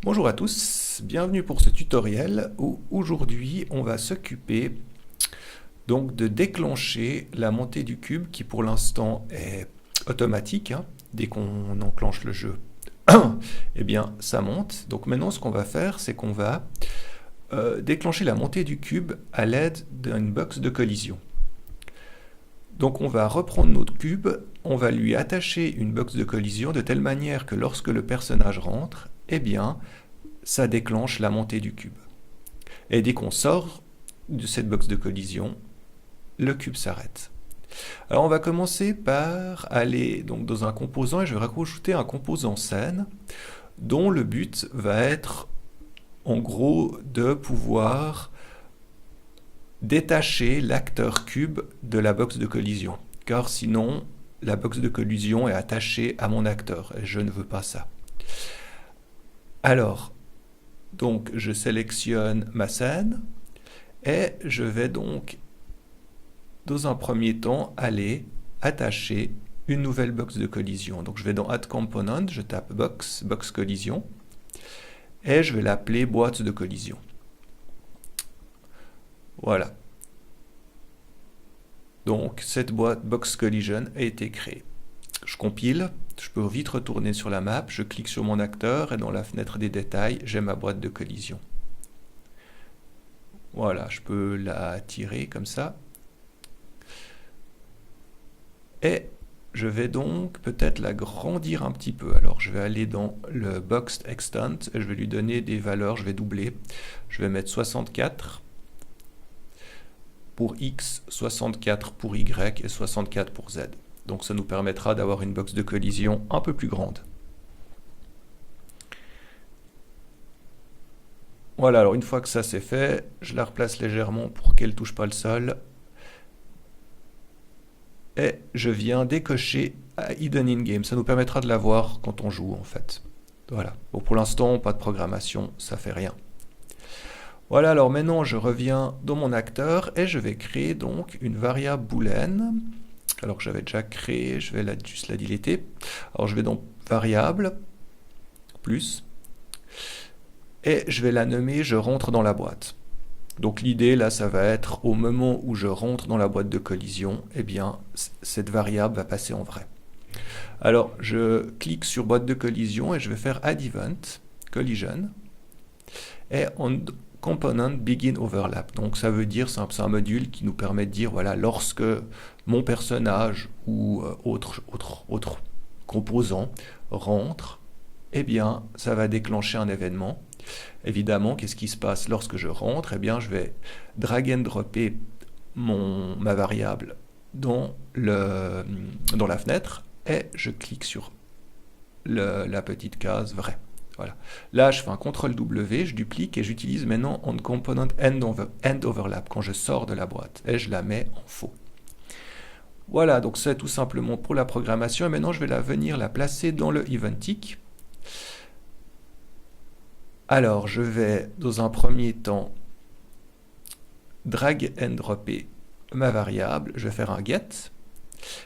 Bonjour à tous, bienvenue pour ce tutoriel où aujourd'hui on va s'occuper donc de déclencher la montée du cube qui pour l'instant est automatique, hein. Dès qu'on enclenche le jeu, eh bien ça monte. Donc maintenant ce qu'on va faire, c'est qu'on va déclencher la montée du cube à l'aide d'une box de collision. Donc on va reprendre notre cube, on va lui attacher une box de collision de telle manière que lorsque le personnage rentre, eh bien, ça déclenche la montée du cube. Et dès qu'on sort de cette box de collision, le cube s'arrête. Alors on va commencer par aller donc dans un composant et je vais rajouter un composant scène dont le but va être en gros de pouvoir détacher l'acteur cube de la box de collision, car sinon la box de collision est attachée à mon acteur et je ne veux pas ça. Alors, donc je sélectionne ma scène et je vais donc dans un premier temps aller attacher une nouvelle box de collision. Donc je vais dans Add Component, je tape box collision et je vais l'appeler boîte de collision. Voilà. Donc cette boîte box collision a été créée. Je compile, je peux vite retourner sur la map, je clique sur mon acteur et dans la fenêtre des détails, j'ai ma boîte de collision. Voilà, je peux la tirer comme ça. Et je vais donc peut-être la grandir un petit peu. Alors je vais aller dans le Boxed Extent et je vais lui donner des valeurs, je vais doubler. Je vais mettre 64 pour X, 64 pour Y et 64 pour Z. Donc ça nous permettra d'avoir une box de collision un peu plus grande. Voilà, alors une fois que ça c'est fait, je la replace légèrement pour qu'elle ne touche pas le sol. Et je viens décocher à Hidden in Game. Ça nous permettra de la voir quand on joue en fait. Voilà. Bon, pour l'instant, pas de programmation, ça fait rien. Voilà, alors maintenant je reviens dans mon acteur et je vais créer donc une variable boolean. Alors que j'avais déjà créé, je vais juste la diléter. Alors je vais donc variable plus et je vais la nommer je rentre dans la boîte. Donc l'idée là, ça va être au moment où je rentre dans la boîte de collision, eh bien cette variable va passer en vrai. Alors je clique sur boîte de collision et je vais faire add event collision et on component begin overlap. Donc ça veut dire, c'est un module qui nous permet de dire voilà, lorsque mon personnage ou autre composant rentre, eh bien ça va déclencher un événement. Évidemment, qu'est-ce qui se passe lorsque je rentre? Eh bien, je vais drag and dropper ma variable dans la fenêtre et je clique sur la petite case vrai. Voilà. Là, je fais un CTRL W, je duplique et j'utilise maintenant on component end overlap quand je sors de la boîte et je la mets en faux. Voilà, donc c'est tout simplement pour la programmation et maintenant je vais venir la placer dans le eventic. Alors, je vais, dans un premier temps, drag and dropper ma variable. Je vais faire un get.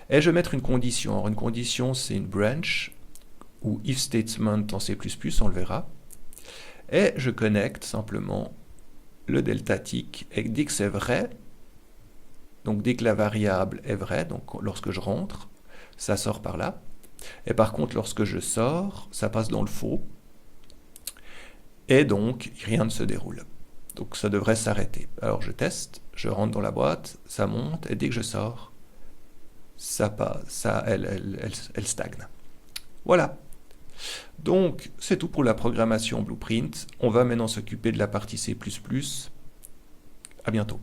Et je vais mettre une condition. Alors, une condition, c'est une branch ou if statement en C++, on le verra. Et je connecte simplement le delta tick. Et dès que c'est vrai, donc dès que la variable est vraie, donc lorsque je rentre, ça sort par là. Et par contre, lorsque je sors, ça passe dans le faux. Et donc, rien ne se déroule. Donc ça devrait s'arrêter. Alors je teste, je rentre dans la boîte, ça monte, et dès que je sors, elle stagne. Voilà. Donc, c'est tout pour la programmation Blueprint. On va maintenant s'occuper de la partie C++. À bientôt.